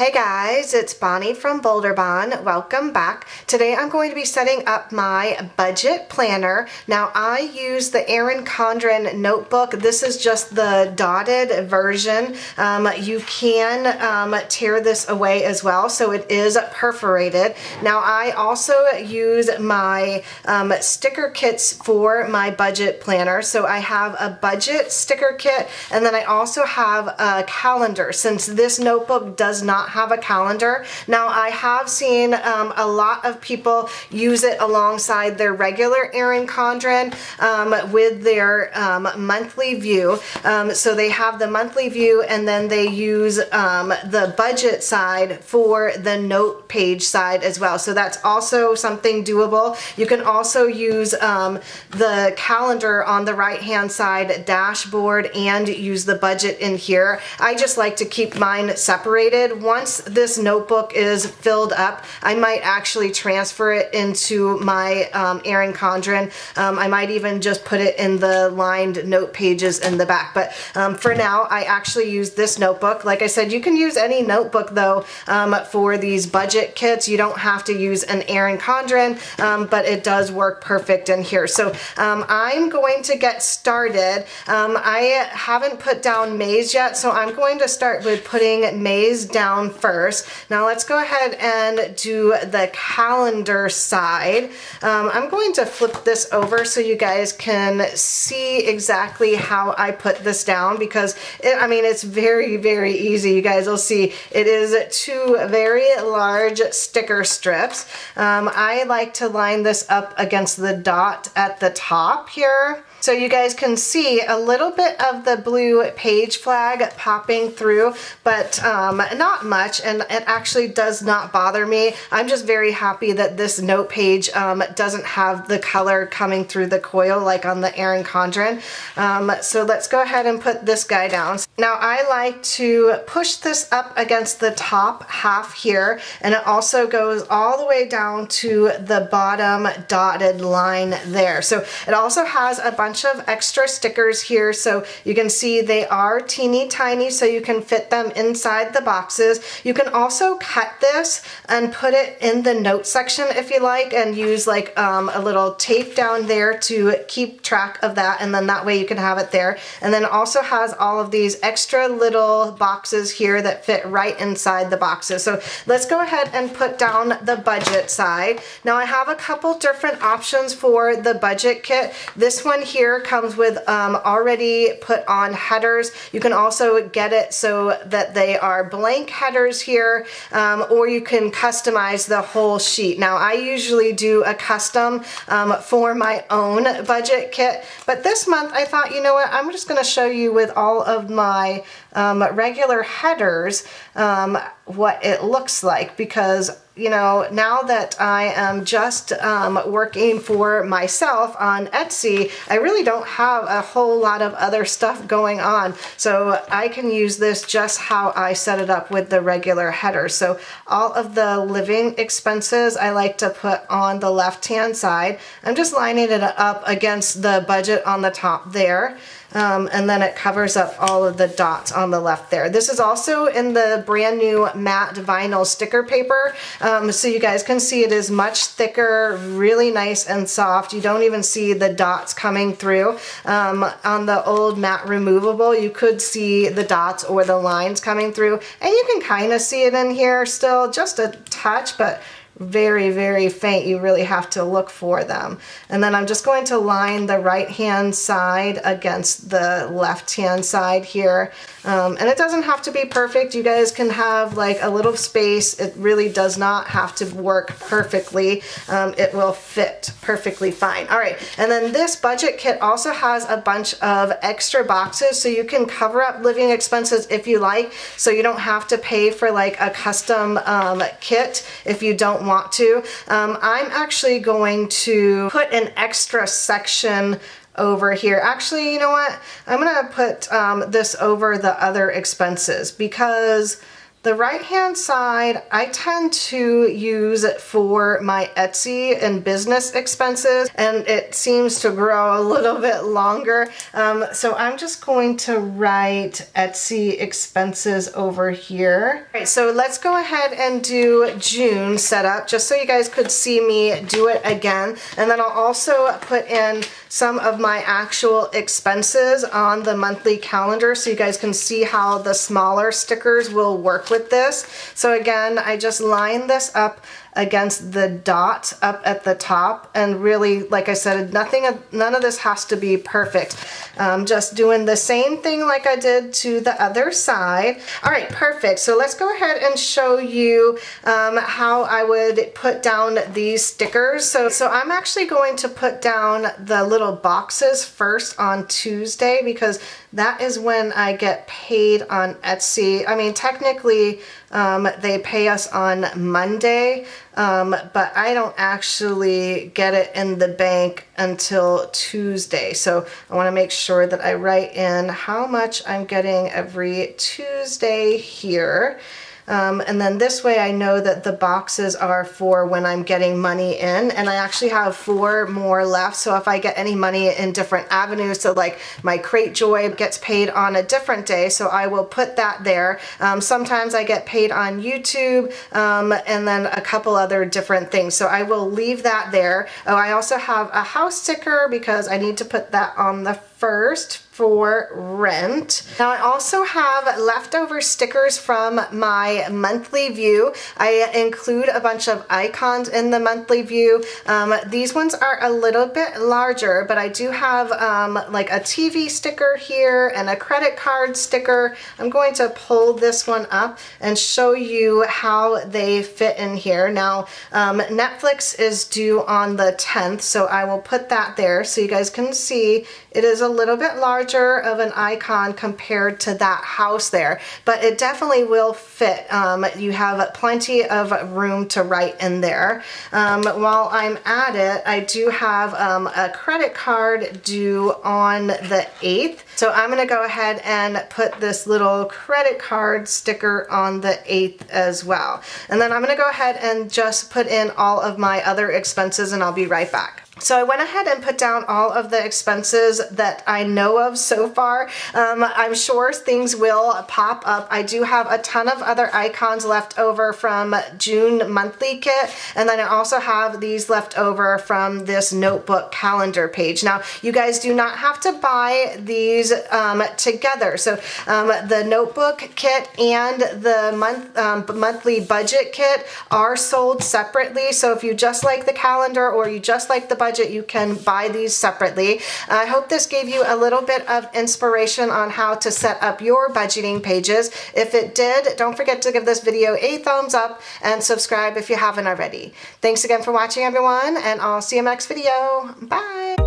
Hey guys, it's Bonnie from Bolderbon. Welcome back. Today I'm going to be setting up my budget planner. Now I use the Erin Condren notebook. This is just the dotted version. You can tear this away as well, so it is perforated. Now I also use my sticker kits for my budget planner. So I have a budget sticker kit, and then I also have a calendar, since this notebook does not have a calendar. Now I have seen a lot of people use it alongside their regular Erin Condren with their monthly view. So they have the monthly view, and then they use the budget side for the note page side as well. So that's also something doable. You can also use the calendar on the right hand side dashboard and use the budget in here. I just like to keep mine separated. Once this notebook is filled up, I might actually transfer it into my Erin Condren. I might even just put it in the lined note pages in the back. But for now, I actually use this notebook. Like I said, you can use any notebook though for these budget kits. You don't have to use an Erin Condren, but it does work perfect in here. So I'm going to get started. I haven't put down maize yet, so I'm going to start with putting maize down first. Now let's go ahead and do the calendar side. I'm going to flip this over so you guys can see exactly how I put this down, because it's very, very easy. You guys will see it is two very large sticker strips. I like to line this up against the dot at the top here, so you guys can see a little bit of the blue page flag popping through, but not much, and it actually does not bother me. I'm just very happy that this note page doesn't have the color coming through the coil like on the Erin Condren. So let's go ahead and put this guy down. Now I like to push this up against the top half here, and it also goes all the way down to the bottom dotted line there. So it also has a bunch of extra stickers here, so you can see they are teeny tiny, so you can fit them inside the boxes. You can also cut this and put it in the note section if you like, and use like a little tape down there to keep track of that, and then that way you can have it there. And then it also has all of these extra little boxes here that fit right inside the boxes. So let's go ahead and put down the budget side. Now I have a couple different options for the budget kit. This one here comes with already put on headers. You can also get it so that they are blank headers here, or you can customize the whole sheet. Now I usually do a custom for my own budget kit, but this month I thought, you know what, I'm just going to show you with all of my regular headers what it looks like, because now that I am just working for myself on Etsy, I really don't have a whole lot of other stuff going on. So I can use this just how I set it up with the regular header. So all of the living expenses I like to put on the left-hand side. I'm just lining it up against the budget on the top there. And then it covers up all of the dots on the left there. This is also in the brand new matte vinyl sticker paper, so you guys can see it is much thicker, really nice and soft. You don't even see the dots coming through. On the old matte removable, you could see the dots or the lines coming through, and you can kind of see it in here still, just a touch, but very, very faint. You really have to look for them. And then I'm just going to line the right hand side against the left hand side here. And it doesn't have to be perfect. You guys can have like a little space. It really does not have to work perfectly. It will fit perfectly fine. All right, and then this budget kit also has a bunch of extra boxes, so you can cover up living expenses if you like, so you don't have to pay for like a custom kit if you don't want to. I'm actually going to put an extra section over here. Actually, you know what? I'm gonna put this over the other expenses, because The right-hand side, I tend to use it for my Etsy and business expenses, and it seems to grow a little bit longer. So I'm just going to write Etsy expenses over here. All right, so let's go ahead and do June setup, just so you guys could see me do it again. And then I'll also put in some of my actual expenses on the monthly calendar so you guys can see how the smaller stickers will work with this. So again, I just line this up against the dot up at the top, and really, like I said, none of this has to be perfect. Just doing the same thing like I did to the other side. All right, perfect. So let's go ahead and show you how I would put down these stickers. So I'm actually going to put down the little boxes first on Tuesday, because that is when I get paid on Etsy. I mean, technically, they pay us on Monday, but I don't actually get it in the bank until Tuesday. So I want to make sure that I write in how much I'm getting every Tuesday here. And then this way I know that the boxes are for when I'm getting money in, and I actually have 4 more left. So if I get any money in different avenues, so like my Crate Joy gets paid on a different day, so I will put that there. Sometimes I get paid on YouTube, and then a couple other different things. So I will leave that there. Oh, I also have a house sticker because I need to put that on the first for rent. Now I also have leftover stickers from my monthly view. I include a bunch of icons in the monthly view. These ones are a little bit larger, but I do have like a TV sticker here and a credit card sticker. I'm going to pull this one up and show you how they fit in here. Now Netflix is due on the 10th, so I will put that there so you guys can see it is a little bit larger of an icon compared to that house there, but it definitely will fit. You have plenty of room to write in there. While I'm at it, I do have a credit card due on the 8th. So I'm gonna go ahead and put this little credit card sticker on the 8th as well. And then I'm gonna go ahead and just put in all of my other expenses, and I'll be right back. So I went ahead and put down all of the expenses that I know of so far. I'm sure things will pop up. I do have a ton of other icons left over from June monthly kit, and then I also have these left over from this notebook calendar page. Now, you guys do not have to buy these together. So the notebook kit and the monthly budget kit are sold separately. So if you just like the calendar or you just like the budget, you can buy these separately. I hope this gave you a little bit of inspiration on how to set up your budgeting pages. If it did, don't forget to give this video a thumbs up and subscribe if you haven't already. Thanks again for watching, everyone, and I'll see you in the next video. Bye!